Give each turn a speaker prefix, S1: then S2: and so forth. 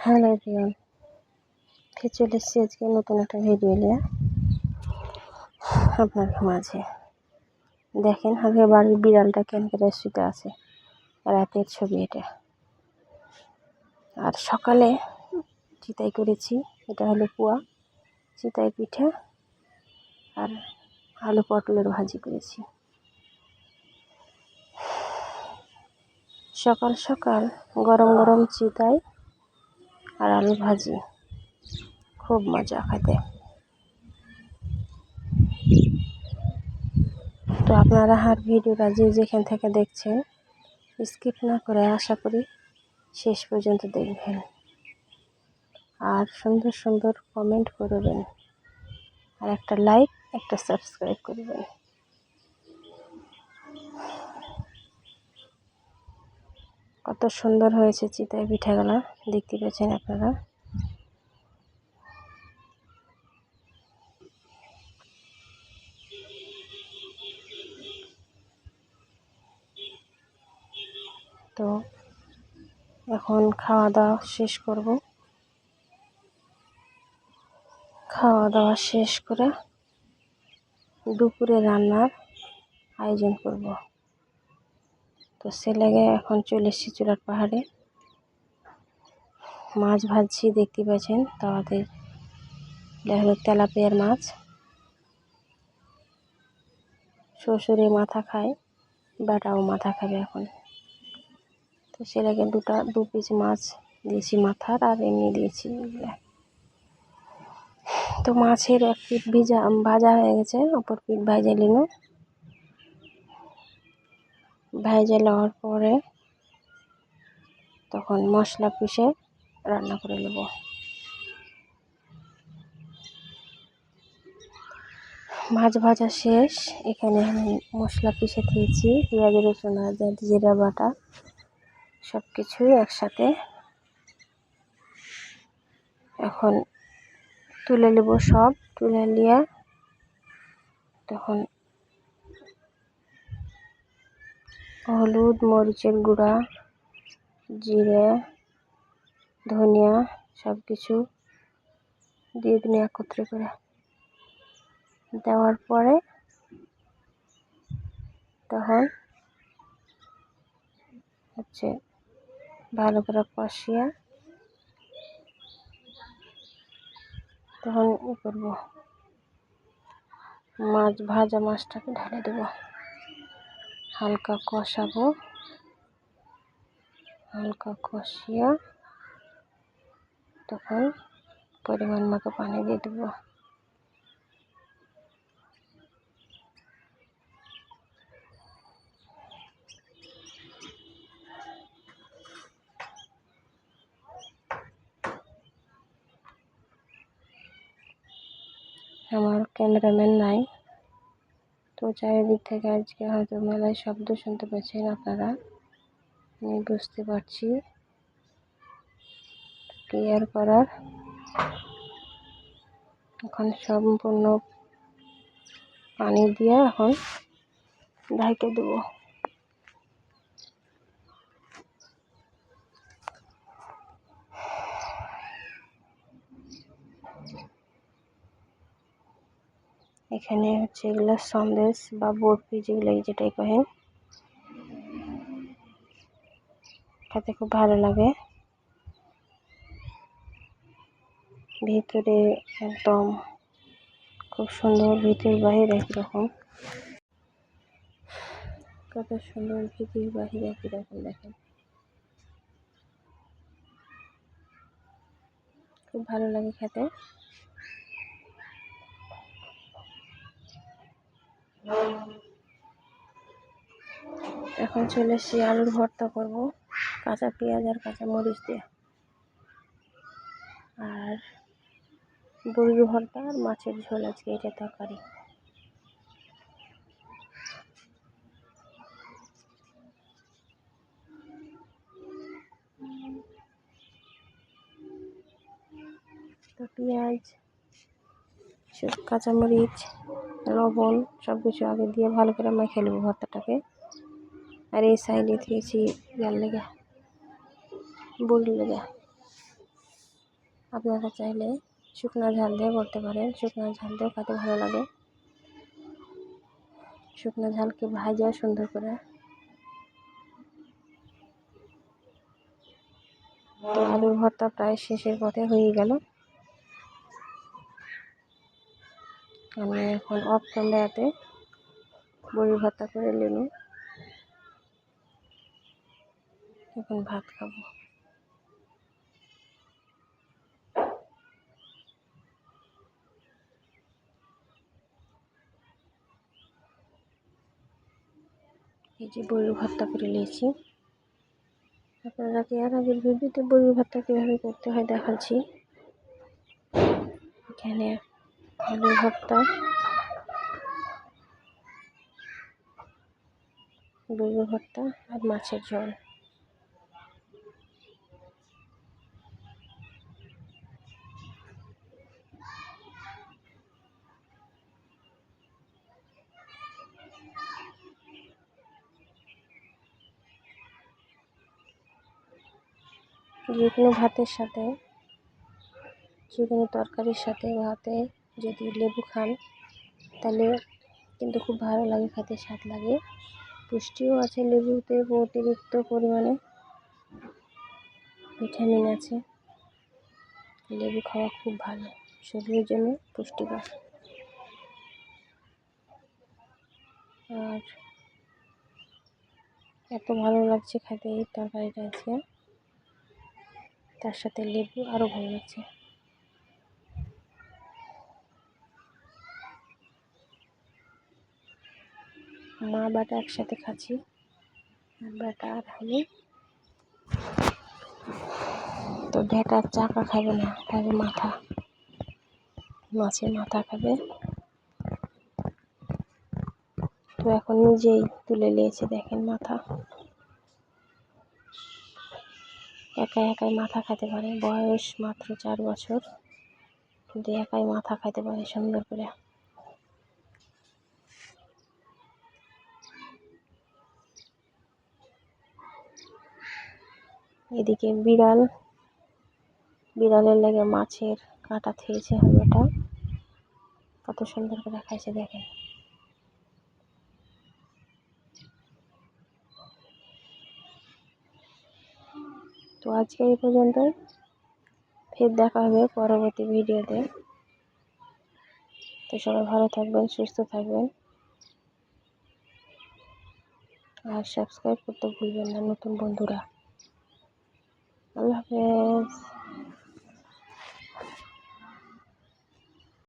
S1: Hello everyone, ফিরে চলে এসেছি আজকে নতুন একটা ভিডিও নিয়ে আপনার মাঝে। দেখেন আগে বাড়ির বিড়ালটা কেন করে শুতে আছে, রাতের ছবি এটা। আর সকালে চিতাই করেছি, এটা হলো পুয়া চিতাই পিঠা আর আলু পটলের ভাজি করেছি। সকাল সকাল গরম গরম চিতাই আর আলু ভাজি, খুব মজা খেতে। তো আপনারা আর ভিডিওটা যেখান থেকে দেখছেন স্কিপ না করে আশা করি শেষ পর্যন্ত দেখবেন আর সুন্দর সুন্দর কমেন্ট করবেন আর একটা লাইক একটা সাবস্ক্রাইব করবেন। কত সুন্দর হয়েছে চিতাই পিঠাগুলো, দেখতে পাচ্ছেন আপনারা। তো এখন খাওয়া দাওয়া শেষ করব, খাওয়া দাওয়া শেষ করে দুপুরে রান্নার আয়োজন করব। তো সে লেগে এখন চলে এসেছি চুলার পাহাড়ে, মাছ ভাজছি দেখতে পাচ্ছেন। তাওয়াতে হলো তেলাপিয়ার মাছ, শ্বশুরে মাথা খায়, বেটাও মাথা খাবে এখন। তো সে লেগে দু পিস মাছ দিয়েছি মাথার, আর এমনি দিয়েছি। তো মাছের এক পিঠ ভাজা হয়ে গেছে, অপর পিঠ ভাজা নিল। ভাজা লওয়ার পরে তখন মশলা পিষে রান্না করে নেব। মাছ ভাজা শেষ, এখানে আমি মশলা পিষে দিয়েছি, পেঁয়াজ রসুন আদা জিরা বাটা সব কিছুই একসাথে। এখন তুলে নেব, সব তুলে নিয়ে তখন হলুদ মরিচের গুঁড়া জিরে ধনিয়া সব কিছু দিয়ে দিন একত্রে করে। দেওয়ার পরে তখন ভালো করে কষিয়ে তখন করব, মাছ ভাজা মাছটাকে ঢেলে দেব, হালকা কষাবো, হালকা কষিয়ে তখন পরিমাণ মতো পানি দিয়ে দেবো। আমার ক্যামেরাম্যান নাই, তো চারিদিক থেকে আজকে হয়তো মেলায় শব্দ শুনতে পাচ্ছেন আপনারা, আমি বুঝতে পারছি। ক্লিয়ার করার এখন সম্পূর্ণ পানি দিয়ে এখন ঢেকে দেবো। এখানে এগুলো সন্দেশ বা বরফি যেগুলো যেটাই কহেন, খেতে খুব ভালো লাগে। ভিতরে একদম খুব সুন্দর, ভিতর বাহির একই রকম, কত সুন্দর ভিতর বাহির একই রকম। দেখেন খুব ভালো লাগে খেতে। এখন চলে এসেছি আলুর ভর্তা করব, কাঁচা পেঁয়াজ আর কাঁচা মরিচ দিয়ে, আর বড়ির ভর্তা আর মাছের ঝোল আজকে এটা তরকারি। তো পেঁয়াজ কাঁচামরিচ লবণ সব কিছু আগে দিয়ে ভালো করে মেখে নেব ভর্তাটাকে। আর এই সাইডে দিয়েছি ইয়ার লেগে বড়ির লেগে। আপনারা চাইলে শুকনো ঝাল দিয়ে করতে পারেন, শুকনো ঝাল দিয়ে খেতে ভালো লাগে। শুকনো ঝালকে ভাজা সুন্দর করে। তো আলুর ভর্তা প্রায় শেষের পথে হয়ে গেল। আমি এখন অফ ক্যামেরাতে বড়ি ভর্তা করে নিলাম। এখন ভাত খাবো। এই যে বড়ি ভর্তা করে নিয়েছি। আপনারা কি আর আগের ভিডিওতে বড়ি ভর্তা কীভাবে করতে হয় দেখাচ্ছি। এখানে আলু ভর্তা, বড়ি ভর্তা আর মাছের ঝোল। যে কোনো ভাতের সাথে, যে কোনো তরকারির সাথে ভাতে যদি লেবু খান তাহলে কিন্তু খুব ভালো লাগে, খেতে স্বাদ লাগে। পুষ্টিও আছে লেবুতে, অতিরিক্ত পরিমাণে ভিটামিন আছে। লেবু খাওয়া খুব ভালো, শরীরের জন্য পুষ্টিকর। আর এত ভালো লাগছে খেতে এই তরকারিটা আজকে, তার সাথে লেবু আরও ভালো লাগছে। মা বাটা একসাথে খাচ্ছি, বেটা আর আমি। তো বেটার চাকা খাবে না, খাবে মাথা, মাছের মাথা খাবে। তো এখন নিজেই তুলে নিয়েছে, দেখেন মাথা। একাই একাই মাথা খেতে পারে, বয়স মাত্র 4 বছর, কিন্তু একাই মাথা খেতে পারে সুন্দর করে। এদিকে বিড়ালের লেগে মাছের কাঁটা খেয়েছে হালুয়াটা, কত সুন্দর করে খাইছে দেখেন। তো আজকে এই পর্যন্তই, ফের দেখা হবে পরবর্তী ভিডিওতে। তো সবাই ভালো থাকবেন, সুস্থ থাকবেন, আর সাবস্ক্রাইব করতে ভুলবেন না নতুন বন্ধুরা। আল্লাহ হাফেজ।